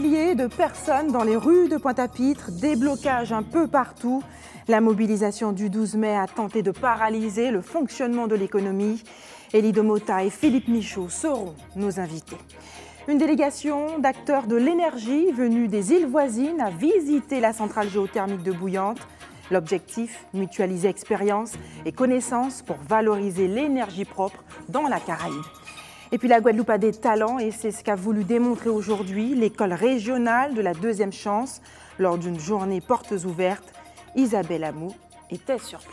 milliers de personnes dans les rues de Pointe-à-Pitre, des blocages un peu partout. La mobilisation du 12 mai a tenté de paralyser le fonctionnement de l'économie. Élie Domota et Philippe Michaud seront nos invités. Une délégation d'acteurs de l'énergie venus des îles voisines a visité la centrale géothermique de Bouillante. L'objectif, mutualiser expérience et connaissances pour valoriser l'énergie propre dans la Caraïbe. Et puis la Guadeloupe a des talents et c'est ce qu'a voulu démontrer aujourd'hui l'école régionale de la deuxième chance. Lors d'une journée portes ouvertes, Isabelle Amou était sur place.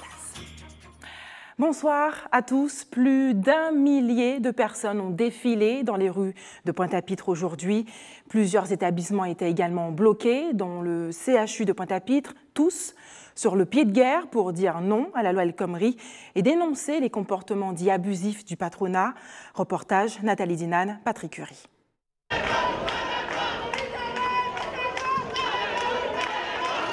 Bonsoir à tous. Plus d'1 millier de personnes ont défilé dans les rues de Pointe-à-Pitre aujourd'hui. Plusieurs établissements étaient également bloqués, dont le CHU de Pointe-à-Pitre, tous sur le pied de guerre pour dire non à la loi El Khomri et dénoncer les comportements dits abusifs du patronat. Reportage Nathalie Dinan, Patrick Curie.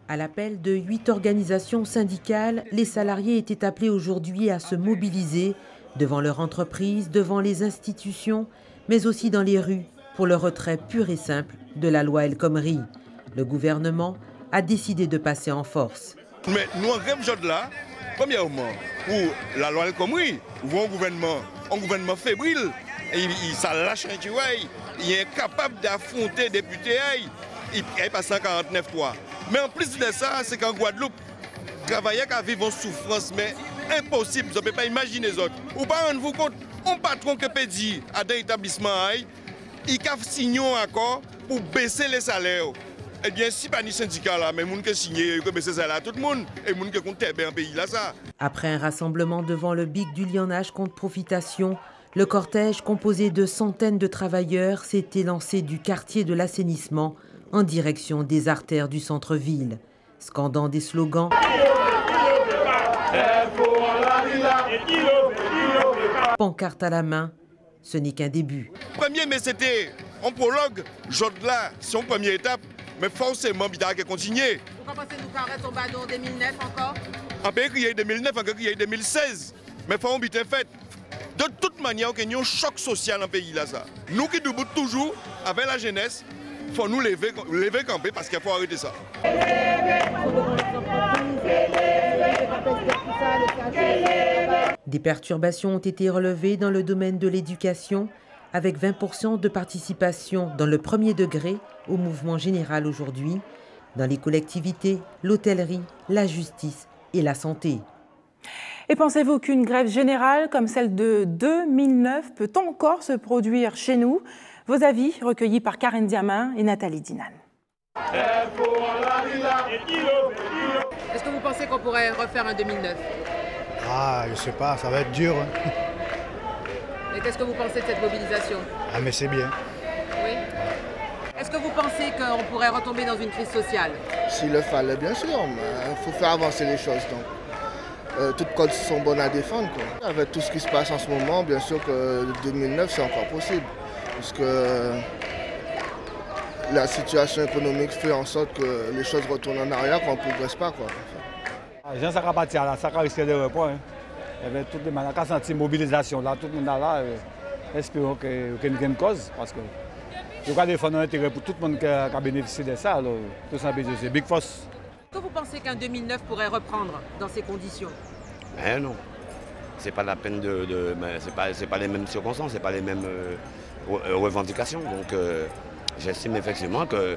À l'appel de 8 organisations syndicales, les salariés étaient appelés aujourd'hui à se mobiliser devant leur entreprise, devant les institutions, mais aussi dans les rues pour le retrait pur et simple de la loi El Khomri. Le gouvernement a décidé de passer en force. Mais nous, en grève là, premièrement, pour la loi El Khomri, où un gouvernement fébrile, et il s'en lâche un tueil, il est incapable d'affronter des députés, il passe 149-3. Mais en plus de ça, c'est qu'en Guadeloupe, travailler qu'à vivre en souffrance, mais impossible, vous ne pouvez pas imaginer les autres. Ou pas rendre-vous compte, un patron qui peut dire à des établissements, il a signé un accord pour baisser les salaires. Eh bien, si pas ni syndicat là, mais les gens qui signé, ils baisser ça là, tout le monde, et les gens qui comptent bien pays là, ça. Après un rassemblement devant le BIC du lionnage contre profitation, le cortège composé de centaines de travailleurs s'est élancé du quartier de l'assainissement en direction des artères du centre-ville, scandant des slogans. Pancarte à la main, ce n'est qu'un début. Premier, mais c'était en prologue, là, c'est une première étape, mais forcément, il a continuer. Pourquoi pensez-vous qu'on va tomber en 2009 encore? On peut crier 2009, on peut crier 2016, mais il faut que fait. De toute manière, il y a un choc social dans le pays là. Ça. Nous qui debout toujours avec la jeunesse, il faut nous lever camper parce qu'il faut arrêter ça. Des perturbations ont été relevées dans le domaine de l'éducation, avec 20% de participation dans le premier degré au mouvement général aujourd'hui, dans les collectivités, l'hôtellerie, la justice et la santé. Et pensez-vous qu'une grève générale comme celle de 2009 peut encore se produire chez nous? Vos avis recueillis par Karen Diamin et Nathalie Dinan. Est-ce que vous pensez qu'on pourrait refaire un 2009? Ah, je sais pas, ça va être dur. Et qu'est-ce que vous pensez de cette mobilisation? Ah, mais c'est bien. Oui. Est-ce que vous pensez qu'on pourrait retomber dans une crise sociale? S'il le fallait, bien sûr, mais il faut faire avancer les choses. Donc, toutes causes sont bonnes à défendre. Quoi. Avec tout ce qui se passe en ce moment, bien sûr que 2009, c'est encore possible. Parce que la situation économique fait en sorte que les choses retournent en arrière, qu'on ne progresse pas. Quoi. Les gens ne pas là, ça risque de repos. Il y avait toutes les manières qui senti mobilisation là, tout le monde là. Espérons qu'il y ait une cause. Parce que il y a défendre l'intérêt pour tout le monde qui a bénéficié de ça. Alors, tout ça, c'est Big Force. Est-ce que vous pensez qu'un 2009 pourrait reprendre dans ces conditions? Mais non. C'est pas la peine c'est pas les mêmes circonstances, c'est pas les mêmes revendications. Donc j'estime effectivement que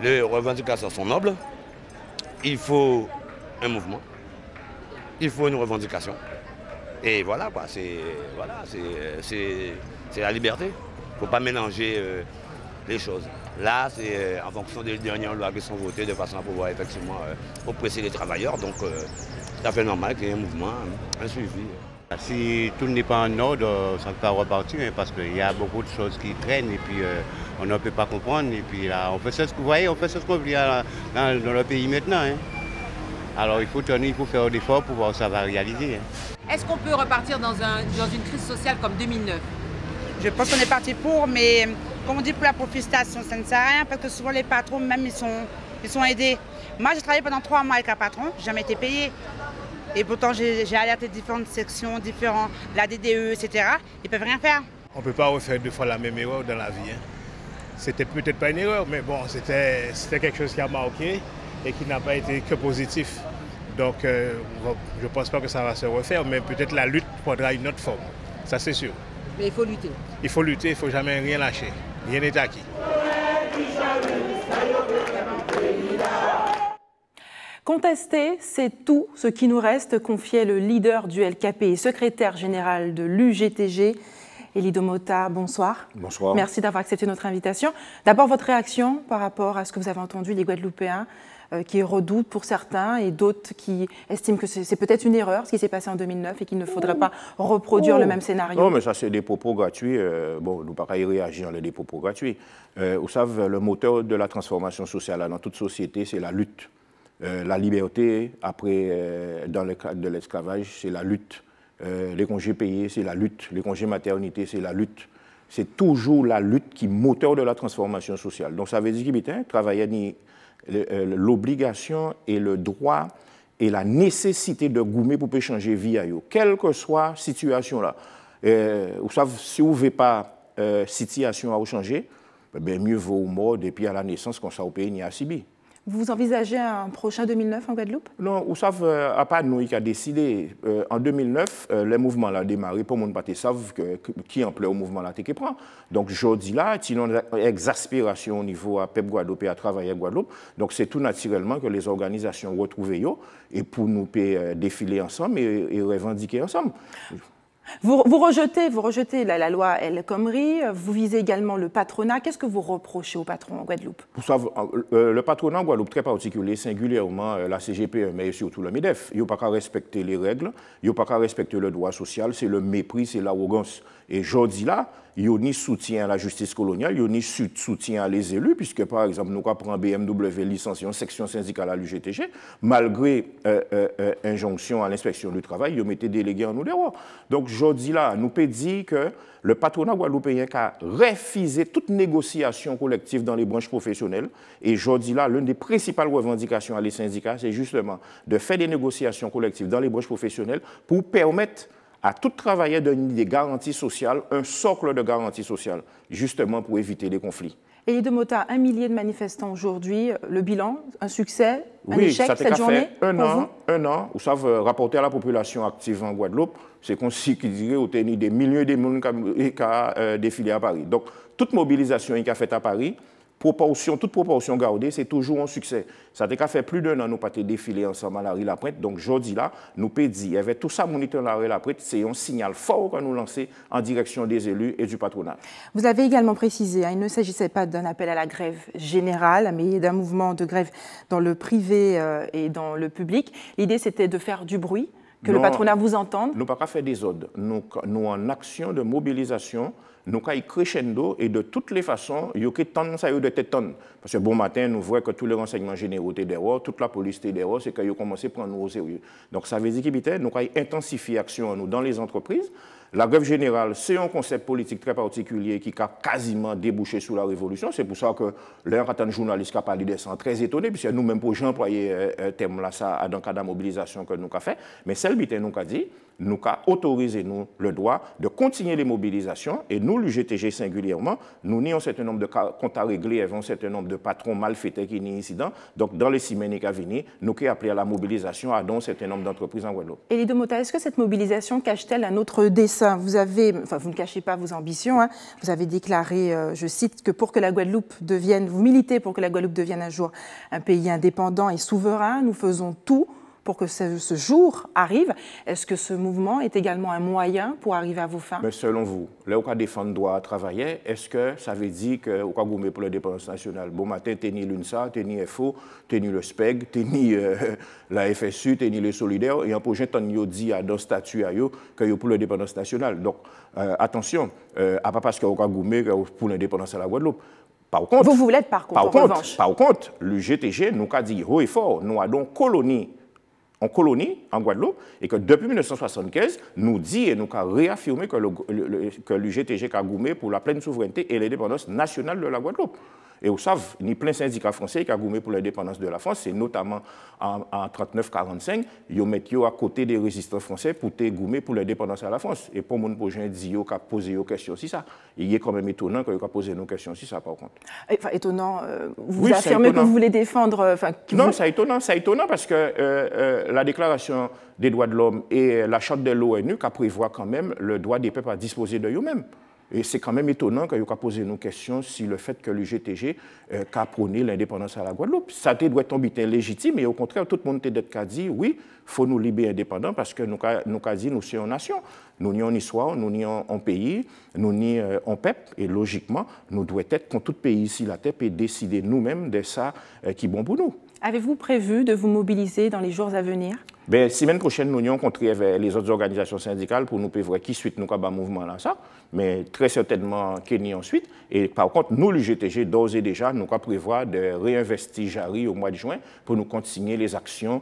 les revendications sont nobles. Il faut un mouvement, il faut une revendication. Et voilà quoi, c'est la liberté. Il ne faut pas mélanger les choses. Là, c'est en fonction des dernières lois qui sont votées de façon à pouvoir effectivement oppresser les travailleurs. Donc ça fait normal qu'il y ait un mouvement, un suivi. Si tout n'est pas en ordre, ça ne peut pas repartir hein, parce qu'il y a beaucoup de choses qui traînent et puis on ne peut pas comprendre. Et puis là, on fait ce que vous voyez, on fait ce qu'on vit dans le pays maintenant. Hein. Alors il faut tenir, il faut faire des efforts pour voir ça va réaliser. Hein. Est-ce qu'on peut repartir dans une crise sociale comme 2009? Je pense qu'on est parti pour, mais comme on dit pour la profitation, ça ne sert à rien parce que souvent les patrons même ils sont aidés. Moi j'ai travaillé pendant 3 mois avec un patron, j'ai jamais été payé. Et pourtant, j'ai alerté différentes sections, la DDE, etc. Ils ne peuvent rien faire. On ne peut pas refaire 2 fois la même erreur dans la vie. Hein. C'était peut-être pas une erreur, mais bon, c'était quelque chose qui a marqué et qui n'a pas été que positif. Donc, je ne pense pas que ça va se refaire, mais peut-être la lutte prendra une autre forme. Ça, c'est sûr. Mais il faut lutter. Il faut lutter, il ne faut jamais rien lâcher. Rien n'est acquis. Contester, c'est tout ce qui nous reste, confiait le leader du LKP et secrétaire général de l'UGTG. Elie Domota, bonsoir. Bonsoir. Merci d'avoir accepté notre invitation. D'abord, votre réaction par rapport à ce que vous avez entendu des Guadeloupéens qui redoutent pour certains et d'autres qui estiment que c'est peut-être une erreur ce qui s'est passé en 2009 et qu'il ne faudrait pas reproduire le même scénario. Non, mais ça, c'est des propos gratuits. Bon, nous ne pouvons pas y réagir, les propos gratuits. Vous savez, le moteur de la transformation sociale dans toute société, c'est la lutte. La liberté, après, dans le cadre de l'esclavage, c'est la lutte. Les congés payés, c'est la lutte. Les congés maternité, c'est la lutte. C'est toujours la lutte qui est moteur de la transformation sociale. Donc ça veut dire qu'il travailler ni l'obligation et le droit et la nécessité de goumer pour changer vie à eux, quelle que soit la situation là. Vous savez, si vous ne voulez pas situation à changer, ben mieux vaut mort depuis à la naissance qu'on s'en pays ni à Sibi. Vous envisagez un prochain 2009 en Guadeloupe? Non, vous savez, à part nous qui a décidé, en 2009, le mouvement a démarré, pour mon pâté savent qui ampleur au mouvement là qui prend. Donc, je dis là, il y a une exaspération au niveau à Pep Guadeloupe et à travailler à Guadeloupe. Donc, c'est tout naturellement que les organisations retrouvent et pour nous défiler ensemble et revendiquer ensemble. Vous rejetez la loi El Khomri, vous visez également le patronat. Qu'est-ce que vous reprochez au patron en Guadeloupe? Vous savez, le patronat en Guadeloupe, très particulier, singulièrement la CGPE, mais surtout le MEDEF, il n'y a pas qu'à respecter les règles, il n'y a pas qu'à respecter le droit social, c'est le mépris, c'est l'arrogance. Et je dis là, il n'y a ni soutien à la justice coloniale, il n'y a ni soutien à les élus, puisque par exemple, nous avons BMW licencié en section syndicale à l'UGTG, malgré injonction à l'inspection du travail, ils ont été délégués en nous dehors. Donc je dis là, nous peut dire que le patronat guadeloupéen a refusé toute négociation collective dans les branches professionnelles. Et je dis là, l'une des principales revendications à les syndicats, c'est justement de faire des négociations collectives dans les branches professionnelles pour permettre à tout travailleur de donner des garanties sociales, un socle de garanties sociales, justement pour éviter les conflits. Elie Domota, 1 millier de manifestants aujourd'hui, le bilan, un succès, un oui, échec cette journée un an, vous savez, rapporter à la population active en Guadeloupe, c'est qu'on dirait au tenir des milliers de monde qui ont défilé à Paris. Donc, toute mobilisation qui a faite à Paris, toute proportion gardée, c'est toujours un succès. Ça a fait plus d'un an, nous pas défilé ensemble à la rue La Pointe. Donc, jeudi là, nous pouvons dire, avec tout ça, moniteur la rue La Pointe, c'est un signal fort que nous lançons en direction des élus et du patronat. Vous avez également précisé, il ne s'agissait pas d'un appel à la grève générale, mais d'un mouvement de grève dans le privé et dans le public. L'idée, c'était de faire du bruit, que le patronat vous entende. Nous pas faire des ordres. Nous en action de mobilisation. Nous avons crescendo et de toutes les façons, il y a que tant ça de tête. Parce que bon matin, nous voyons que tous les renseignements généraux étaient dehors, toute la police était dehors, c'est qu'ils ont commencé à prendre nous au sérieux. Donc ça veut dire que nous avons intensifié l'action dans les entreprises. La grève générale, c'est un concept politique très particulier qui a quasiment débouché sur la révolution. C'est pour ça que l'un de journaliste qui a parlé de ça très étonné, puisque nous-mêmes, pour employer un thème là, ça, dans le cas de la mobilisation que nous avons fait. Mais celle qui nous a dit, nous avons autorisé nous, le droit de continuer les mobilisations et nous, l'UGTG singulièrement, nous avons un certain nombre de comptes à régler avec un certain nombre de patrons malfaiteurs qui n'y incident. Donc, dans les semaines qui viennent, nous avons appelé à la mobilisation à un certain nombre d'entreprises en Guadeloupe. Elie Domota, est-ce que cette mobilisation cache-t-elle un autre dessein? Vous ne cachez pas vos ambitions. Hein. Vous avez déclaré, je cite, que pour que la Guadeloupe devienne, vous militez pour que la Guadeloupe devienne un jour un pays indépendant et souverain. Nous faisons tout pour que ce jour arrive. Est-ce que ce mouvement est également un moyen pour arriver à vos fins? Mais selon vous, là où on défend le droit à travailler, est-ce que ça veut dire qu'on va gommer pour l'indépendance nationale? Bon matin, t'es ni l'UNSA, t'es ni FO, t'es ni le SPEG, t'es ni la FSU, t'es ni les Solidaires, et en projet, t'en y dit dans le statut que pour l'indépendance nationale. Donc, attention, à pas parce qu'on va gommer pour l'indépendance à la Guadeloupe. Par contre, vous l'êtes par contre, Par contre, le GTG nous a dit haut et fort, nous avons colonie en Guadeloupe, et que depuis 1975, nous dit et nous avons réaffirmé que l'UGTG a goumé pour la pleine souveraineté et l'indépendance nationale de la Guadeloupe. Et vous savez, il y a plein de syndicats français qui ont gommé pour l'indépendance de la France, et notamment en 39-45, ils mettent à côté des résistants français pour gommer pour l'indépendance de la France. Et pour mon projet, ils ont posé aux questions aussi ça. Il est quand même étonnant qu'ils aient posé nos questions aussi ça, par contre. Enfin, étonnant, vous affirmez que vous voulez défendre... Non, c'est étonnant parce que la Déclaration des droits de l'homme et la Charte de l'ONU qui prévoit quand même le droit des peuples à disposer de eux-mêmes. Et c'est quand même étonnant qu'ils aient posé nos questions sur le fait que le GTG a prôné l'indépendance à la Guadeloupe. Ça doit tomber légitime, et au contraire, tout le monde a dit oui, il faut nous libérer indépendants parce que nous avons dit nous sommes une nation. Nous n'y en histoire, nous n'y en pays, nous n'y en peuple, et logiquement, nous devons être contre tout pays ici la tête et décider nous-mêmes de ça qui est bon pour nous. Avez-vous prévu de vous mobiliser dans les jours à venir? La semaine prochaine, nous allons rencontrer les autres organisations syndicales pour nous voir qui suite nous avons un mouvement là, ça. Mais très certainement Kenny ensuite. Et par contre, nous, le GTG, d'ores et déjà, nous avons prévu de réinvestir Jarry au mois de juin pour nous continuer les actions,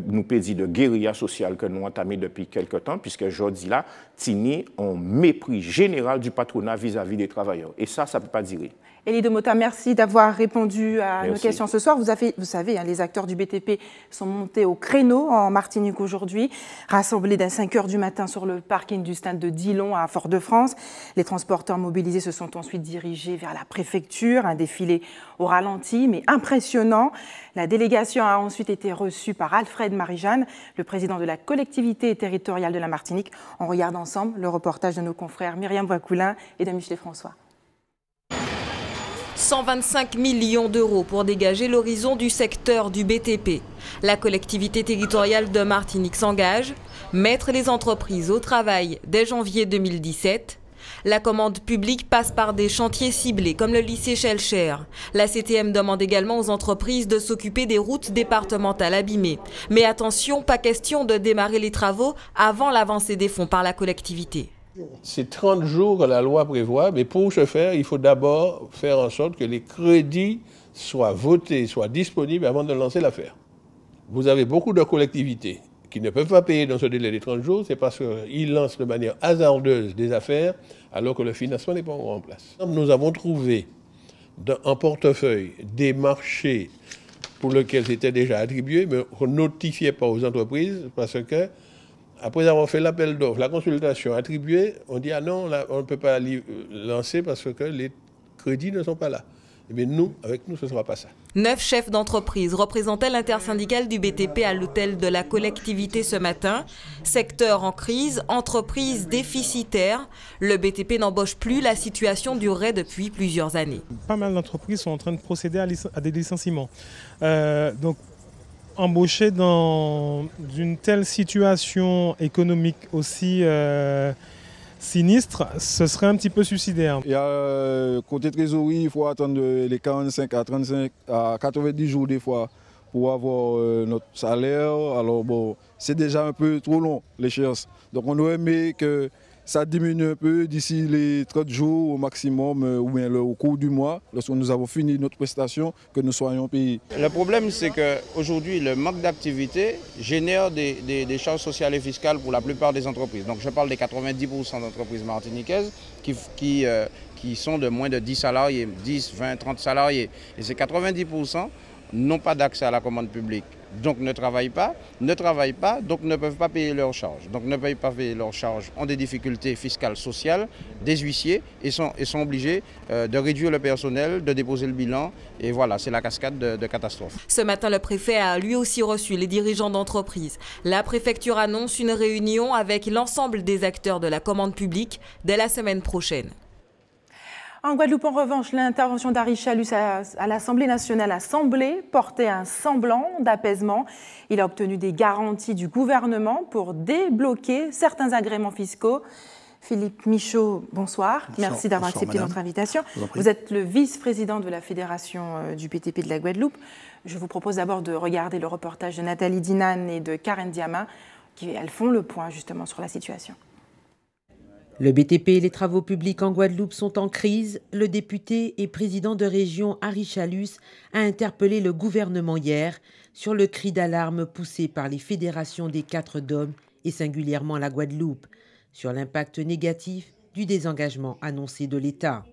nous peut dire de guérilla sociale que nous avons entamées depuis quelques temps, puisque je dis là, Tini, en mépris général du patronat vis-à-vis des travailleurs. Et ça ne peut pas durer. Elie Domota, merci d'avoir répondu à nos questions ce soir. Vous savez, les acteurs du BTP sont montés au créneau en Martinique aujourd'hui, rassemblés dès 5 h du matin sur le parking du stade de Dillon à Fort-de-France. Les transporteurs mobilisés se sont ensuite dirigés vers la préfecture, un défilé au ralenti, mais impressionnant. La délégation a ensuite été reçue par Alfred Marie-Jeanne, le président de la collectivité territoriale de la Martinique. On regarde ensemble le reportage de nos confrères Myriam Boiscoulin et de Michelet François. 125 millions d'euros pour dégager l'horizon du secteur du BTP. La collectivité territoriale de Martinique s'engage, mettre les entreprises au travail dès janvier 2017. La commande publique passe par des chantiers ciblés comme le lycée Schellcher. La CTM demande également aux entreprises de s'occuper des routes départementales abîmées. Mais attention, pas question de démarrer les travaux avant l'avancée des fonds par la collectivité. C'est 30 jours que la loi prévoit, mais pour ce faire, il faut d'abord faire en sorte que les crédits soient votés, soient disponibles avant de lancer l'affaire. Vous avez beaucoup de collectivités qui ne peuvent pas payer dans ce délai de 30 jours, c'est parce qu'ils lancent de manière hasardeuse des affaires alors que le financement n'est pas encore en place. Nous avons trouvé en portefeuille des marchés pour lesquels c'était déjà attribué, mais on ne notifiait pas aux entreprises parce que après avoir fait l'appel d'offres, la consultation attribuée, on dit « Ah non, là, on ne peut pas lancer parce que les crédits ne sont pas là ». Mais nous, avec nous, ce ne sera pas ça. 9 chefs d'entreprise représentaient l'intersyndicale du BTP à l'hôtel de la collectivité ce matin. Secteur en crise, entreprise déficitaire. Le BTP n'embauche plus, la situation durerait depuis plusieurs années. Pas mal d'entreprises sont en train de procéder à des licenciements. Donc, embaucher dans une telle situation économique aussi sinistre, ce serait un petit peu suicidaire. Il y a côté trésorerie, il faut attendre les 45 à 35 à 90 jours des fois pour avoir notre salaire. Alors bon, c'est déjà un peu trop long l'échéance. Donc on aurait aimé que ça diminue un peu d'ici les 30 jours au maximum ou bien au cours du mois, lorsque nous avons fini notre prestation, que nous soyons payés. Le problème, c'est qu'aujourd'hui, le manque d'activité génère des charges sociales et fiscales pour la plupart des entreprises. Donc je parle des 90% d'entreprises martiniquaises qui sont de moins de 10 salariés, 10, 20, 30 salariés. Et ces 90% n'ont pas d'accès à la commande publique. Donc ne travaillent pas, donc ne peuvent pas payer leurs charges. Donc ne peuvent pas payer leurs charges, ont des difficultés fiscales, sociales, des huissiers et sont obligés de réduire le personnel, de déposer le bilan. Et voilà, c'est la cascade de catastrophes. Ce matin, le préfet a lui aussi reçu les dirigeants d'entreprise. La préfecture annonce une réunion avec l'ensemble des acteurs de la commande publique dès la semaine prochaine. En Guadeloupe, en revanche, l'intervention d'Harry Chalus à l'Assemblée nationale a semblé porter un semblant d'apaisement. Il a obtenu des garanties du gouvernement pour débloquer certains agréments fiscaux. Philippe Michaud, bonsoir. Merci d'avoir accepté notre invitation. Vous êtes le vice-président de la Fédération du BTP de la Guadeloupe. Je vous propose d'abord de regarder le reportage de Nathalie Dinan et de Karen Diama, qui elles font le point justement sur la situation. Le BTP et les travaux publics en Guadeloupe sont en crise. Le député et président de région Harry Chalus a interpellé le gouvernement hier sur le cri d'alarme poussé par les fédérations des 4 DOM et singulièrement la Guadeloupe sur l'impact négatif du désengagement annoncé de l'État.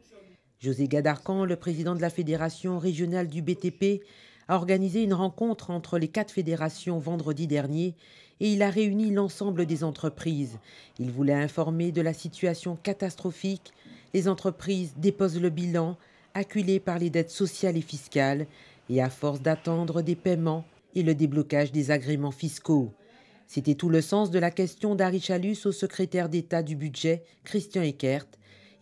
José Gadarcan, le président de la fédération régionale du BTP, a organisé une rencontre entre les 4 fédérations vendredi dernier et il a réuni l'ensemble des entreprises. Il voulait informer de la situation catastrophique. Les entreprises déposent le bilan, acculées par les dettes sociales et fiscales, et à force d'attendre des paiements et le déblocage des agréments fiscaux. C'était tout le sens de la question d'Harry Chalus au secrétaire d'État du budget, Christian Eckert.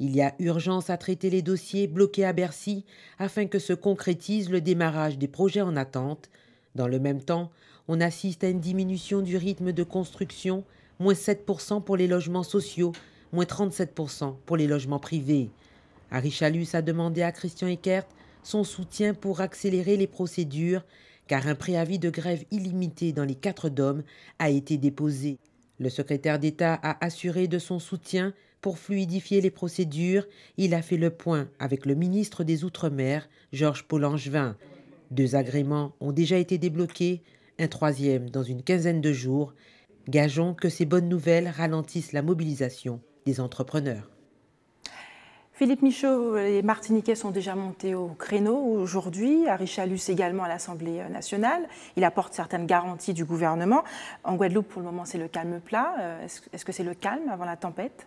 Il y a urgence à traiter les dossiers bloqués à Bercy afin que se concrétise le démarrage des projets en attente. Dans le même temps, on assiste à une diminution du rythme de construction, moins 7% pour les logements sociaux, moins 37% pour les logements privés. Harry Chalus a demandé à Christian Eckert son soutien pour accélérer les procédures, car un préavis de grève illimité dans les 4 DOM a été déposé. Le secrétaire d'État a assuré de son soutien pour fluidifier les procédures. Il a fait le point avec le ministre des Outre-mer, Georges Paul-Angevin. 2 agréments ont déjà été débloqués, un 3e dans une quinzaine de jours. Gageons que ces bonnes nouvelles ralentissent la mobilisation des entrepreneurs. Philippe Michaud, les Martiniquais sont déjà montés au créneau aujourd'hui. Harry Chalus également à l'Assemblée nationale. Il apporte certaines garanties du gouvernement. En Guadeloupe, pour le moment, c'est le calme plat. Est-ce que c'est le calme avant la tempête ?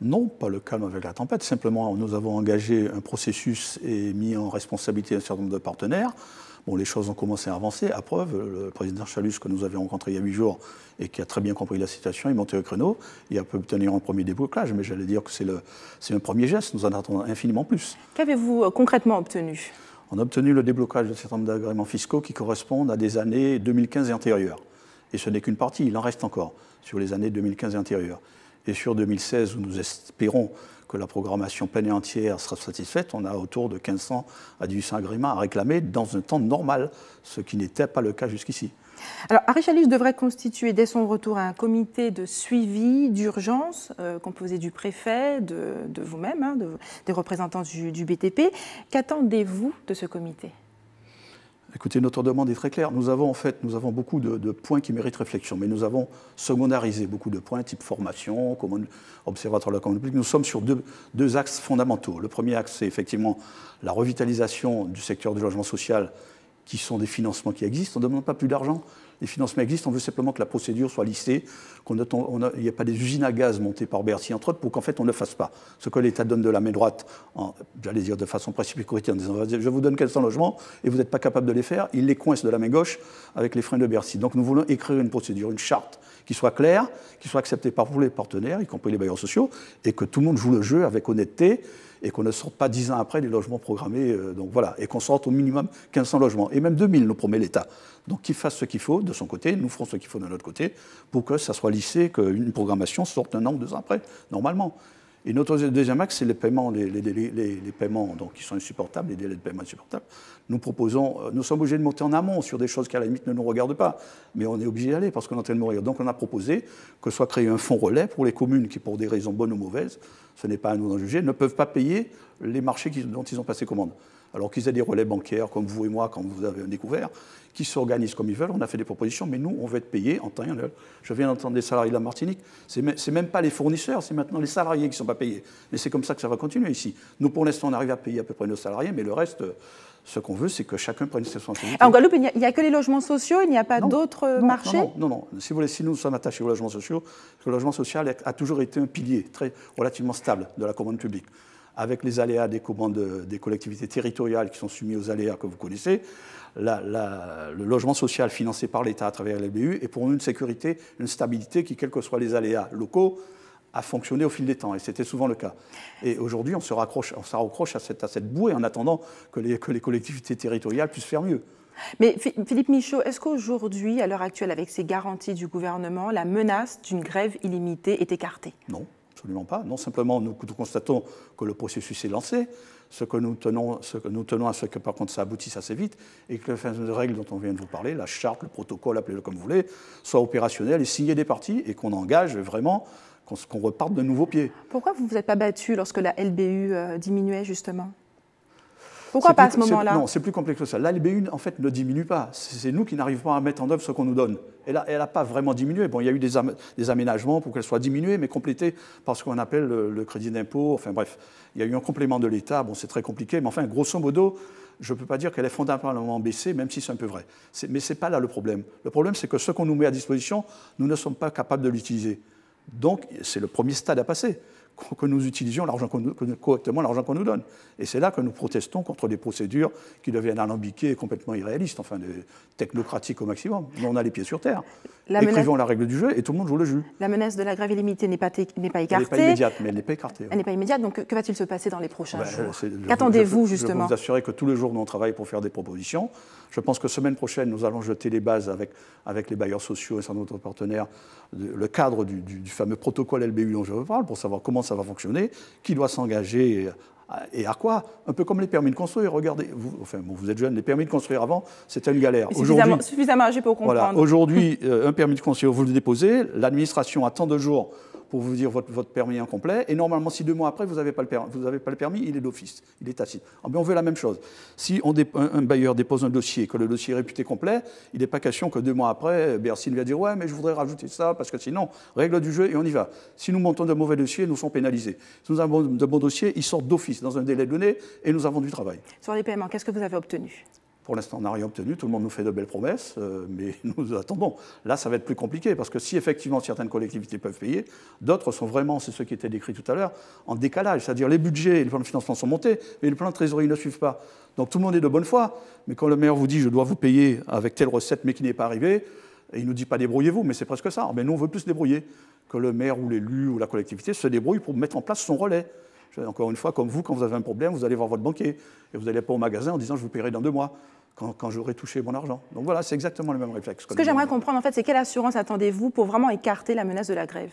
Non, pas le calme avec la tempête. Simplement, nous avons engagé un processus et mis en responsabilité un certain nombre de partenaires. Bon, les choses ont commencé à avancer. À preuve, le président Chalus, que nous avions rencontré il y a 8 jours et qui a très bien compris la situation, est monté au créneau. Il a pu obtenir un premier déblocage, mais j'allais dire que c'est un premier geste. Nous en attendons infiniment plus. Qu'avez-vous concrètement obtenu ? On a obtenu le déblocage d'un certain nombre d'agréments fiscaux qui correspondent à des années 2015 et antérieures. Et ce n'est qu'une partie, il en reste encore sur les années 2015 et antérieures. Et sur 2016, où nous espérons que la programmation pleine et entière sera satisfaite, on a autour de 1500 à 1800 agréments à réclamer dans un temps normal, ce qui n'était pas le cas jusqu'ici. Alors, Harry Chalus devrait constituer dès son retour un comité de suivi d'urgence composé du préfet, de vous-même, des représentants du BTP. Qu'attendez-vous de ce comité ? Écoutez, notre demande est très claire. Nous avons beaucoup de points qui méritent réflexion, mais nous avons secondarisé beaucoup de points, type formation, observatoire de la commande publique. Nous sommes sur deux axes fondamentaux. Le premier axe, c'est effectivement la revitalisation du secteur du logement social, qui sont des financements qui existent. On ne demande pas plus d'argent. Les financements existent, on veut simplement que la procédure soit lissée, qu'il n'y ait pas des usines à gaz montées par Bercy, entre autres, pour qu'en fait on ne le fasse pas. Ce que l'État donne de la main droite, j'allais dire de façon précipitée, en disant je vous donne 400 logements et vous n'êtes pas capable de les faire, il les coince de la main gauche avec les freins de Bercy. Donc nous voulons écrire une procédure, une charte qui soit claire, qui soit acceptée par tous les partenaires, y compris les bailleurs sociaux, et que tout le monde joue le jeu avec honnêteté, et qu'on ne sorte pas 10 ans après des logements programmés, donc voilà, et qu'on sorte au minimum 1500 logements, et même 2000 nous promet l'État. Donc qu'il fasse ce qu'il faut de son côté, nous ferons ce qu'il faut de notre côté, pour que ça soit lissé, qu'une programmation sorte 1 an ou 2 ans après, normalement. Et notre deuxième axe, c'est les paiements, les paiements donc, qui sont insupportables, les délais de paiement insupportables. Nous sommes obligés de monter en amont sur des choses qui à la limite ne nous regardent pas, mais on est obligé d'y aller parce qu'on est en train de mourir. Donc on a proposé que soit créé un fonds relais pour les communes qui, pour des raisons bonnes ou mauvaises, ce n'est pas à nous d'en juger, ne peuvent pas payer les marchés dont ils ont passé commande. Alors qu'ils aient des relais bancaires comme vous et moi, quand vous avez découvert, qui s'organisent comme ils veulent. On a fait des propositions, mais nous, on veut être payés en temps et en heure. Je viens d'entendre des salariés de la Martinique. C'est même pas les fournisseurs, c'est maintenant les salariés qui ne sont pas payés. Mais c'est comme ça que ça va continuer ici. Nous, pour l'instant, on arrive à payer à peu près nos salariés, mais le reste, ce qu'on veut, c'est que chacun prenne ses responsabilités. En Guadeloupe, il n'y a que les logements sociaux, il n'y a pas d'autres marchés ? Non. Si vous voulez, si nous sommes attachés aux logements sociaux, le logement social a toujours été un pilier relativement stable de la commande publique. Avec les aléas des commandes des collectivités territoriales qui sont soumises aux aléas que vous connaissez, le logement social financé par l'État à travers l'LBU est pour nous une sécurité, une stabilité qui, quels que soient les aléas locaux, a fonctionné au fil des temps, et c'était souvent le cas. Et aujourd'hui, on se raccroche à cette bouée en attendant que les collectivités territoriales puissent faire mieux. Mais Philippe Michaud, est-ce qu'aujourd'hui, à l'heure actuelle, avec ces garanties du gouvernement, la menace d'une grève illimitée est écartée ? Non. Absolument pas. Non, simplement, nous constatons que le processus est lancé. Ce que nous tenons à ce que, par contre, ça aboutisse assez vite et que les règles dont on vient de vous parler, la charte, le protocole, appelez-le comme vous voulez, soient opérationnelles et signées des parties et qu'on engage vraiment, qu'on reparte de nouveaux pieds. Pourquoi vous ne vous êtes pas battu lorsque la LBU diminuait, justement ? Pourquoi pas à ce moment-là? Non, c'est plus complexe que ça. Là, l'LBU, en fait, ne diminue pas. C'est nous qui n'arrivons pas à mettre en œuvre ce qu'on nous donne. Elle n'a pas vraiment diminué. Bon, il y a eu des aménagements pour qu'elle soit diminuée, mais complétée par ce qu'on appelle le crédit d'impôt. Enfin bref, il y a eu un complément de l'État. Bon, c'est très compliqué, mais enfin, grosso modo, je ne peux pas dire qu'elle est fondamentalement baissée, même si c'est un peu vrai. Mais ce n'est pas là le problème. Le problème, c'est que ce qu'on nous met à disposition, nous ne sommes pas capables de l'utiliser. Donc, c'est le premier stade à passer, que nous utilisions correctement l'argent qu'on nous donne. Et c'est là que nous protestons contre des procédures qui deviennent alambiquées et complètement irréalistes, enfin technocratiques au maximum. Nous, on a les pieds sur terre. Écrivons la règle du jeu et tout le monde joue le jeu. La menace de la grève illimitée n'est pas écartée. Elle n'est pas immédiate, mais elle n'est pas écartée. Elle n'est pas immédiate, donc que va-t-il se passer dans les prochains jours? Qu'attendez-vous justement? Je peux vous assurer que tous les jours, nous on travaille pour faire des propositions. Je pense que semaine prochaine, nous allons jeter les bases avec les bailleurs sociaux et certains autres partenaires, le cadre du fameux protocole LBU dont je vous parle, pour savoir comment ça va fonctionner, qui doit s'engager et à quoi. Un peu comme les permis de construire. Regardez, vous êtes jeunes, les permis de construire avant, c'était une galère. Suffisamment âgé pour comprendre. Voilà, aujourd'hui, un permis de construire, vous le déposez, l'administration attend 2 jours pour vous dire votre permis est incomplet, et normalement, si 2 mois après, vous n'avez pas le permis, il est d'office, il est tacite. On veut la même chose. Si un bailleur dépose un dossier, que le dossier est réputé complet, il n'est pas question que 2 mois après, Bercy va dire « ouais, mais je voudrais rajouter ça, parce que sinon, règle du jeu, et on y va ». Si nous montons de mauvais dossiers, nous sommes pénalisés. Si nous avons de bons dossiers, ils sortent d'office, dans un délai donné, et nous avons du travail. Sur les paiements, qu'est-ce que vous avez obtenu ? Pour l'instant, on n'a rien obtenu. Tout le monde nous fait de belles promesses, mais nous attendons. Là, ça va être plus compliqué, parce que si effectivement certaines collectivités peuvent payer, d'autres sont vraiment, c'est ce qui était décrit tout à l'heure, en décalage. C'est-à-dire les budgets et le plan de financement sont montés, mais les plans de trésorerie ne suivent pas. Donc tout le monde est de bonne foi, mais quand le maire vous dit « je dois vous payer avec telle recette, mais qui n'est pas arrivée », il ne nous dit pas « débrouillez-vous », mais c'est presque ça. Mais nous, on veut plus se débrouiller, que le maire ou l'élu ou la collectivité se débrouille pour mettre en place son relais. Encore une fois, comme vous, quand vous avez un problème, vous allez voir votre banquier, et vous n'allez pas au magasin en disant « je vous paierai dans 2 mois ». Quand j'aurai touché mon argent. Donc voilà, c'est exactement le même réflexe. Ce que j'aimerais comprendre, en fait, c'est quelle assurance attendez-vous pour vraiment écarter la menace de la grève?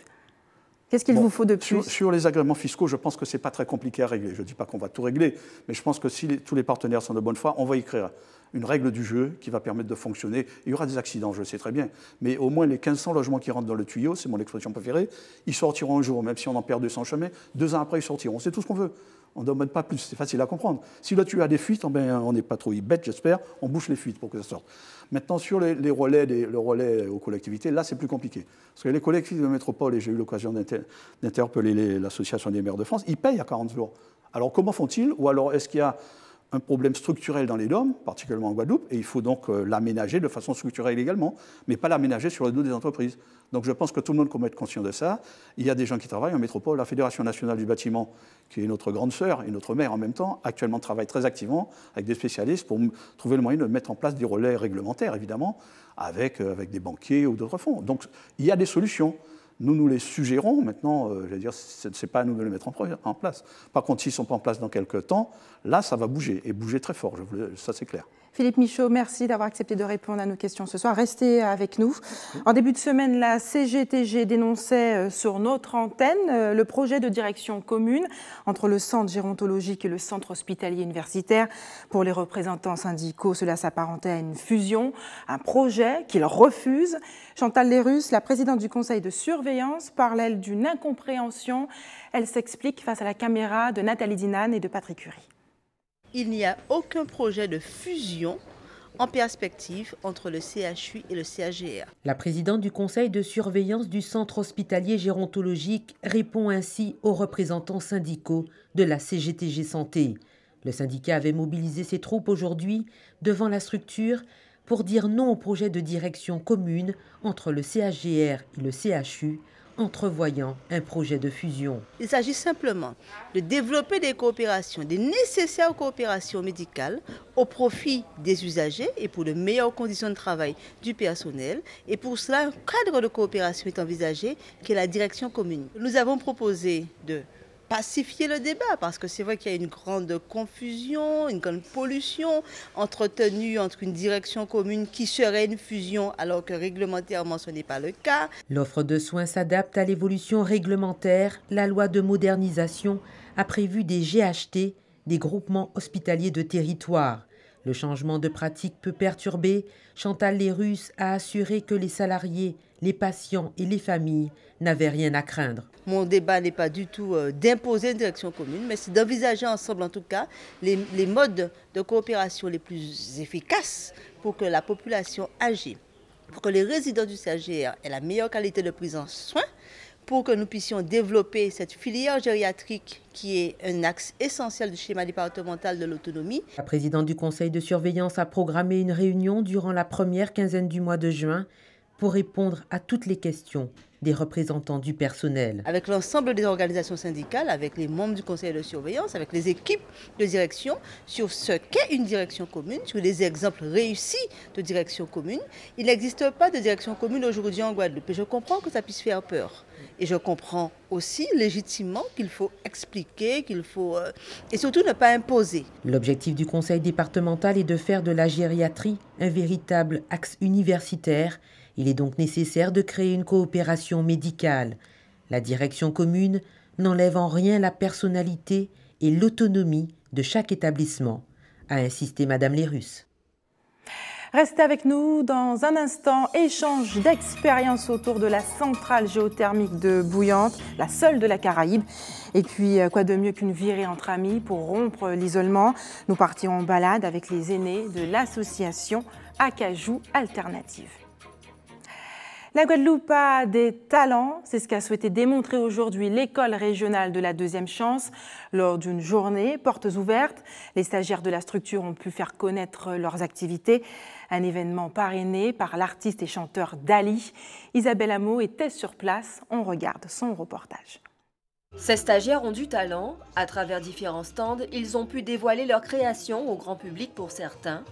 Qu'est-ce qu'il vous faut de plus? Sur les agréments fiscaux, je pense que ce n'est pas très compliqué à régler. Je ne dis pas qu'on va tout régler, mais je pense que si tous les partenaires sont de bonne foi, on va écrire une règle du jeu qui va permettre de fonctionner. Il y aura des accidents, je le sais très bien, mais au moins les 1500 logements qui rentrent dans le tuyau, c'est mon expression préférée, ils sortiront un jour, même si on en perd 200 chemins, 2 ans après ils sortiront. C'est tout ce qu'on veut. On ne demande pas plus, c'est facile à comprendre. Si là tu as des fuites, on n'est pas trop bête, j'espère, on bouche les fuites pour que ça sorte. Maintenant, sur le relais aux collectivités, là c'est plus compliqué. Parce que les collectivités de métropole, et j'ai eu l'occasion d'interpeller l'Association des maires de France, ils payent à 40 jours. Alors comment font-ils? Ou alors est-ce qu'il y a un problème structurel dans les DOM, particulièrement en Guadeloupe, et il faut donc l'aménager de façon structurelle également, mais pas l'aménager sur le dos des entreprises. Donc je pense que tout le monde doit être conscient de ça. Il y a des gens qui travaillent en métropole. La Fédération nationale du bâtiment, qui est notre grande sœur et notre mère en même temps, actuellement travaille très activement avec des spécialistes pour trouver le moyen de mettre en place des relais réglementaires, évidemment, avec des banquiers ou d'autres fonds. Donc il y a des solutions. Nous les suggérons. Maintenant, je veux dire, ce n'est pas à nous de les mettre en place. Par contre, s'ils ne sont pas en place dans quelques temps, là, ça va bouger, et bouger très fort, ça c'est clair. Philippe Michaud, merci d'avoir accepté de répondre à nos questions ce soir. Restez avec nous. En début de semaine, la CGTG dénonçait sur notre antenne le projet de direction commune entre le centre gérontologique et le centre hospitalier universitaire. Pour les représentants syndicaux, cela s'apparentait à une fusion, un projet qu'ils refusent. Chantal Lérus, la présidente du conseil de surveillance, parle, elle, d'une incompréhension. Elle s'explique face à la caméra de Nathalie Dinan et de Patrick Curie. Il n'y a aucun projet de fusion en perspective entre le CHU et le CHGR. La présidente du conseil de surveillance du centre hospitalier gérontologique répond ainsi aux représentants syndicaux de la CGTG Santé. Le syndicat avait mobilisé ses troupes aujourd'hui devant la structure pour dire non au projet de direction commune entre le CHGR et le CHU, entrevoyant un projet de fusion. Il s'agit simplement de développer des coopérations, des nécessaires coopérations médicales au profit des usagers et pour de meilleures conditions de travail du personnel. Et pour cela, un cadre de coopération est envisagé qui est la direction commune. Nous avons proposé de pacifier le débat parce que c'est vrai qu'il y a une grande confusion, une grande pollution entretenue entre une direction commune qui serait une fusion alors que réglementairement ce n'est pas le cas. L'offre de soins s'adapte à l'évolution réglementaire. La loi de modernisation a prévu des GHT, des groupements hospitaliers de territoire. Le changement de pratique peut perturber. Chantal Lérus a assuré que les salariés les patients et les familles n'avaient rien à craindre. Mon débat n'est pas du tout d'imposer une direction commune, mais c'est d'envisager ensemble, en tout cas, les modes de coopération les plus efficaces pour que la population âgée, pour que les résidents du CHGR aient la meilleure qualité de prise en soin, pour que nous puissions développer cette filière gériatrique qui est un axe essentiel du schéma départemental de l'autonomie. La présidente du conseil de surveillance a programmé une réunion durant la première quinzaine du mois de juin pour répondre à toutes les questions des représentants du personnel. Avec l'ensemble des organisations syndicales, avec les membres du conseil de surveillance, avec les équipes de direction, sur ce qu'est une direction commune, sur les exemples réussis de direction commune. Il n'existe pas de direction commune aujourd'hui en Guadeloupe. Et je comprends que ça puisse faire peur. Et je comprends aussi légitimement qu'il faut expliquer, qu'il faut... et surtout ne pas imposer. L'objectif du conseil départemental est de faire de la gériatrie un véritable axe universitaire. Il est donc nécessaire de créer une coopération médicale. La direction commune n'enlève en rien la personnalité et l'autonomie de chaque établissement, a insisté Madame Lérus. Restez avec nous dans un instant. Échange d'expériences autour de la centrale géothermique de Bouillante, la seule de la Caraïbe. Et puis, quoi de mieux qu'une virée entre amis pour rompre l'isolement? Nous partirons en balade avec les aînés de l'association Acajou Alternative. La Guadeloupe a des talents, c'est ce qu'a souhaité démontrer aujourd'hui l'école régionale de la deuxième chance lors d'une journée portes ouvertes. Les stagiaires de la structure ont pu faire connaître leurs activités. Un événement parrainé par l'artiste et chanteur Dali. Isabelle Hameau était sur place, on regarde son reportage. Ces stagiaires ont du talent. À travers différents stands, ils ont pu dévoiler leur création au grand public pour certains.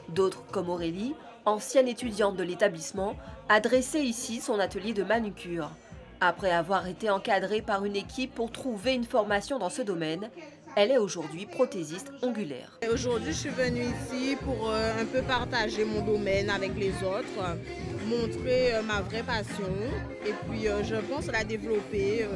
D'autres, comme Aurélie, ancienne étudiante de l'établissement, a dressé ici son atelier de manucure. Après avoir été encadrée par une équipe pour trouver une formation dans ce domaine, elle est aujourd'hui prothésiste ongulaire. Aujourd'hui, je suis venue ici pour un peu partager mon domaine avec les autres, montrer ma vraie passion et puis je pense la développer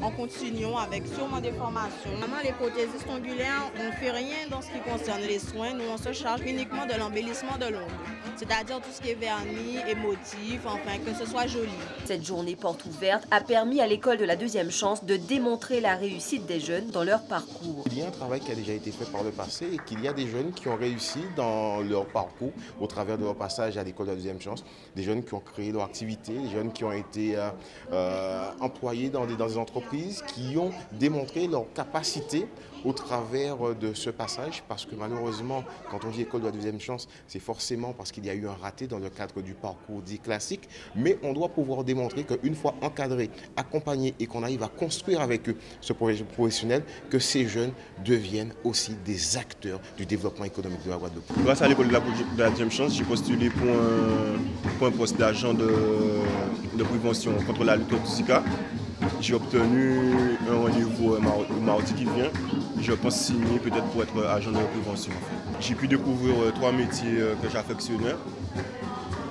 en continuant avec sûrement des formations. Vraiment, les prothésistes ongulaires, on ne fait rien dans ce qui concerne les soins. Nous, on se charge uniquement de l'embellissement de l'ongle, c'est-à-dire tout ce qui est vernis, émotif, enfin que ce soit joli. Cette journée porte ouverte a permis à l'école de la deuxième chance de démontrer la réussite des jeunes dans leur parcours. Il y a un travail qui a déjà été fait par le passé et qu'il y a des jeunes qui ont réussi dans leur parcours au travers de leur passage à l'école de la deuxième chance, des jeunes qui ont créé leur activité, des jeunes qui ont été employés dans des entreprises, qui ont démontré leur capacité au travers de ce passage, parce que malheureusement, quand on dit école de la deuxième chance, c'est forcément parce qu'il y a eu un raté dans le cadre du parcours dit classique, mais on doit pouvoir démontrer qu'une fois encadrés, accompagnés et qu'on arrive à construire avec eux ce projet professionnel, que ces jeunes deviennent aussi des acteurs du développement économique de la Guadeloupe. Grâce à l'école de la deuxième chance, j'ai postulé pour un poste d'agent de prévention contre la lutte contre le Zika. J'ai obtenu un rendez-vous au mardi qui vient. Je pense signer peut-être pour être agent de prévention. J'ai pu découvrir 3 métiers que j'affectionnais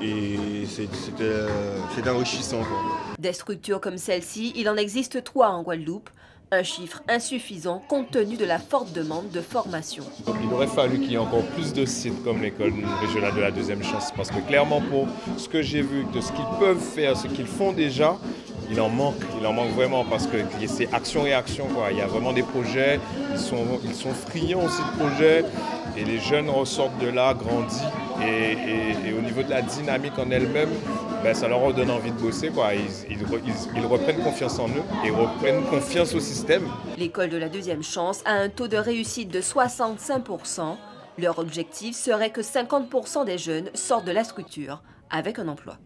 et c'était enrichissant. Des structures comme celle-ci, il en existe 3 en Guadeloupe. Un chiffre insuffisant compte tenu de la forte demande de formation. Il aurait fallu qu'il y ait encore plus de sites comme l'école régionale de la deuxième chance, parce que clairement pour ce que j'ai vu, de ce qu'ils peuvent faire, ce qu'ils font déjà, il en manque vraiment, parce que c'est action-réaction. Il y a vraiment des projets, ils sont friands aussi de projets, et les jeunes ressortent de là grandis, et au niveau de la dynamique en elle-même, ça leur donne envie de bosser. Ils reprennent confiance en eux et reprennent confiance au système. L'école de la deuxième chance a un taux de réussite de 65%. Leur objectif serait que 50% des jeunes sortent de la structure avec un emploi.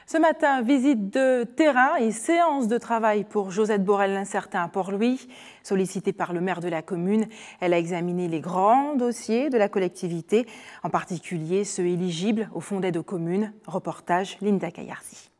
Ce matin, visite de terrain et séance de travail pour Josette Borel-Lincertin à Port-Louis. Sollicitée par le maire de la commune, elle a examiné les grands dossiers de la collectivité, en particulier ceux éligibles au fonds d'aide aux communes. Reportage Linda Kayarzi.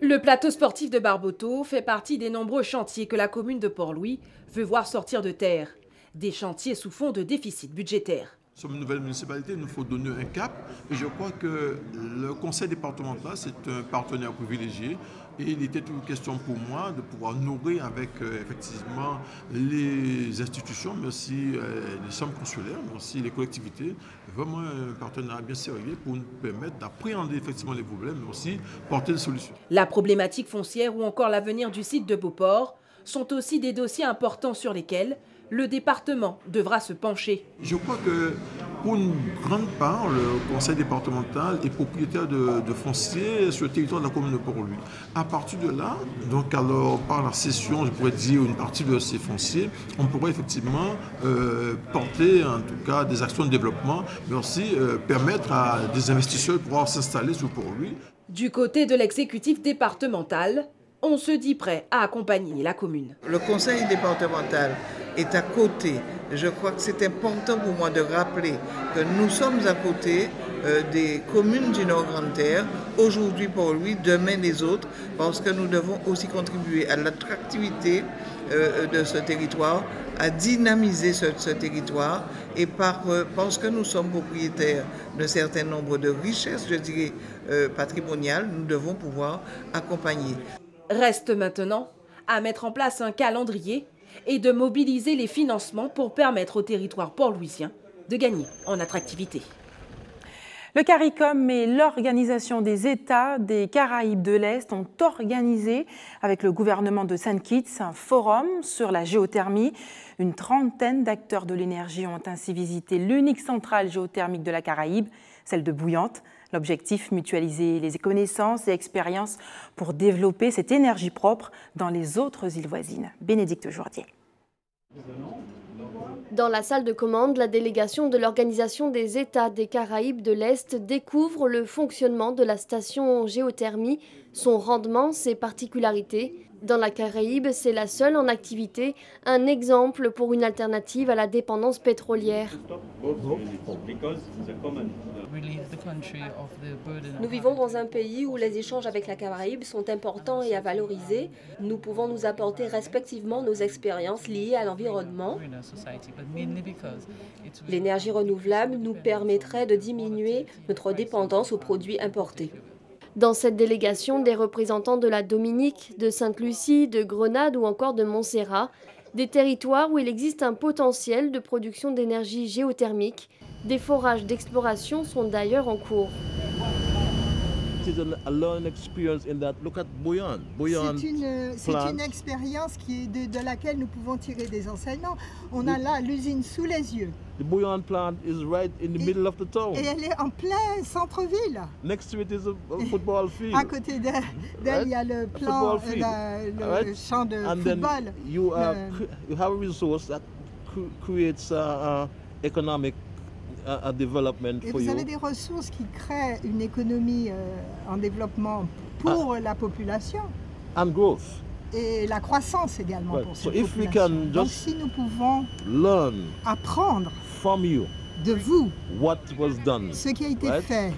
Le plateau sportif de Barboteau fait partie des nombreux chantiers que la commune de Port-Louis veut voir sortir de terre. Des chantiers sous fond de déficit budgétaire. Nous sommes une nouvelle municipalité, il nous faut donner un cap. Et je crois que le conseil départemental, c'est un partenaire privilégié. Et il était une question pour moi de pouvoir nourrir avec effectivement les institutions, mais aussi les chambres consulaires, mais aussi les collectivités. Vraiment un partenariat bien sérieux pour nous permettre d'appréhender effectivement les problèmes, mais aussi porter des solutions. La problématique foncière ou encore l'avenir du site de Beauport sont aussi des dossiers importants sur lesquels le département devra se pencher. Je crois que pour une grande part, le conseil départemental est propriétaire de fonciers sur le territoire de la commune de Port-Louis. À partir de là, donc alors par la cession, je pourrais dire une partie de ces fonciers, on pourrait effectivement porter en tout cas des actions de développement, mais aussi permettre à des investisseurs de pouvoir s'installer sur Port-Louis. Du côté de l'exécutif départemental, on se dit prêt à accompagner la commune. Le conseil départemental est à côté. Je crois que c'est important pour moi de rappeler que nous sommes à côté des communes du Nord-Grande-Terre, aujourd'hui pour lui, demain les autres, parce que nous devons aussi contribuer à l'attractivité de ce territoire, à dynamiser ce territoire, et parce que nous sommes propriétaires d'un certain nombre de richesses, je dirais, patrimoniales, nous devons pouvoir accompagner. Reste maintenant à mettre en place un calendrier et de mobiliser les financements pour permettre au territoire port-louisien de gagner en attractivité. Le CARICOM et l'Organisation des États des Caraïbes de l'Est ont organisé avec le gouvernement de Saint Kitts un forum sur la géothermie. Une trentaine d'acteurs de l'énergie ont ainsi visité l'unique centrale géothermique de la Caraïbe, celle de Bouillante. L'objectif, mutualiser les connaissances et expériences pour développer cette énergie propre dans les autres îles voisines. Bénédicte Jourdier. Dans la salle de commande, la délégation de l'Organisation des États des Caraïbes de l'Est découvre le fonctionnement de la station géothermie, son rendement, ses particularités. Dans la Caraïbe, c'est la seule en activité, un exemple pour une alternative à la dépendance pétrolière. Nous vivons dans un pays où les échanges avec la Caraïbe sont importants et à valoriser. Nous pouvons nous apporter respectivement nos expériences liées à l'environnement. L'énergie renouvelable nous permettrait de diminuer notre dépendance aux produits importés. Dans cette délégation, des représentants de la Dominique, de Sainte-Lucie, de Grenade ou encore de Montserrat, des territoires où il existe un potentiel de production d'énergie géothermique. Des forages d'exploration sont d'ailleurs en cours. C'est une expérience de laquelle nous pouvons tirer des enseignements. On a là l'usine sous les yeux. The Bouillon plant is right in the middle of the town. Et elle est en plein centre-ville. Next to it is a football field. À côté d'elle, il y a le plan, le champ de football. Then you have a resource that creates economic development et for you. Vous avez des ressources qui créent une économie en développement pour la population. And growth. Et la croissance également pour cette if we population. can Donc just si nous pouvons apprendre from you de vous what was done, ce qui a été fait,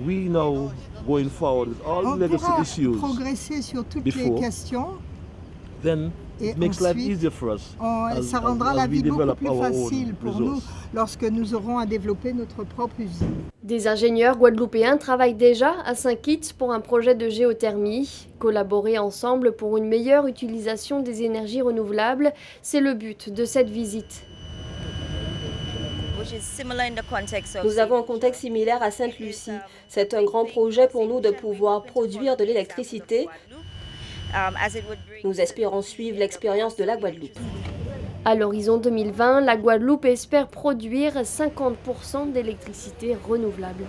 we know going forward with all the legacy issues progresser sur toutes les questions. Then et it makes life ensuite, easier for us ça rendra la vie beaucoup plus facile pour nous resources. lorsque nous aurons à développer notre propre usine. Des ingénieurs guadeloupéens travaillent déjà à Saint-Kitts pour un projet de géothermie. Collaborer ensemble pour une meilleure utilisation des énergies renouvelables, c'est le but de cette visite. Nous avons un contexte similaire à Sainte-Lucie. C'est un grand projet pour nous de pouvoir produire de l'électricité. Nous espérons suivre l'expérience de la Guadeloupe. À l'horizon 2020, la Guadeloupe espère produire 50% d'électricité renouvelable.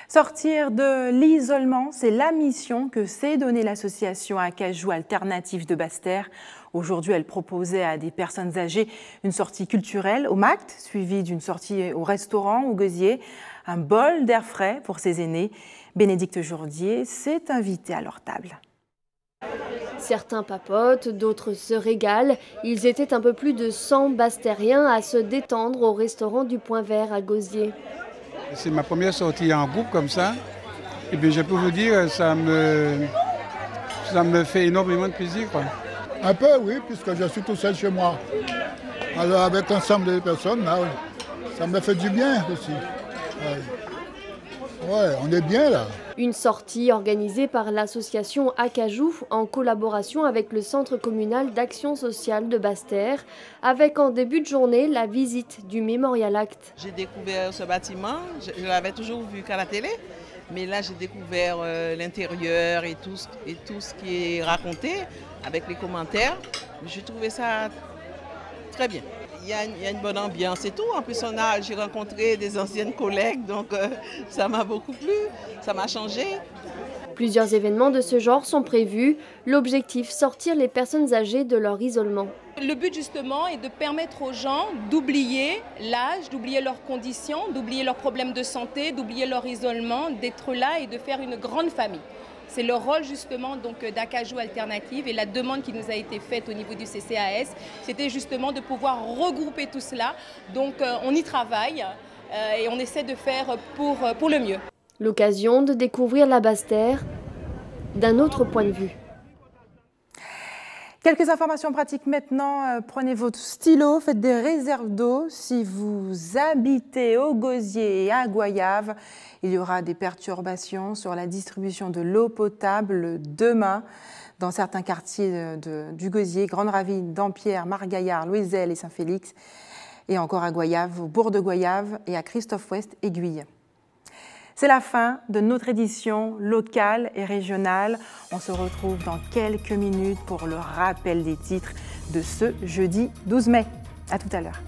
Sortir de l'isolement, c'est la mission que s'est donnée l'association Acajou Alternative de Basse-Terre. Aujourd'hui, elle proposait à des personnes âgées une sortie culturelle au MACT, suivie d'une sortie au restaurant, au Gosier, un bol d'air frais pour ses aînés. Bénédicte Jourdier s'est invitée à leur table. Certains papotent, d'autres se régalent. Ils étaient un peu plus de 100 Basse-Terriens à se détendre au restaurant du Point Vert à Gosier. C'est ma première sortie en groupe comme ça. Et bien, je peux vous dire, ça me fait énormément de plaisir, quoi. Un peu, oui, puisque je suis tout seul chez moi. Alors, avec l'ensemble des personnes, là, oui, Ça me fait du bien aussi. Ouais, on est bien là. Une sortie organisée par l'association Acajou en collaboration avec le Centre communal d'action sociale de Basse-Terre, avec en début de journée la visite du Memorial Act. J'ai découvert ce bâtiment, je l'avais toujours vu qu'à la télé, mais là j'ai découvert l'intérieur et tout ce qui est raconté avec les commentaires. J'ai trouvé ça très bien. Il y a une bonne ambiance et tout. En plus, j'ai rencontré des anciennes collègues, donc ça m'a beaucoup plu, ça m'a changé. Plusieurs événements de ce genre sont prévus. L'objectif, sortir les personnes âgées de leur isolement. Le but justement est de permettre aux gens d'oublier l'âge, d'oublier leurs conditions, d'oublier leurs problèmes de santé, d'oublier leur isolement, d'être là et de faire une grande famille. C'est le rôle justement d'Acajou Alternative et la demande qui nous a été faite au niveau du CCAS, c'était justement de pouvoir regrouper tout cela. Donc on y travaille et on essaie de faire pour le mieux. L'occasion de découvrir la Basse-Terre d'un autre point de vue. Quelques informations pratiques maintenant. Prenez votre stylo, faites des réserves d'eau. Si vous habitez au Gosier et à Goyave, il y aura des perturbations sur la distribution de l'eau potable demain dans certains quartiers du Gosier, Grande-Ravine, Dampierre, Margaillard, Louiselle et Saint-Félix, et encore à Goyave, au bourg de Goyave et à Christophe-Ouest, Aiguille. C'est la fin de notre édition locale et régionale. On se retrouve dans quelques minutes pour le rappel des titres de ce jeudi 12 mai. À tout à l'heure.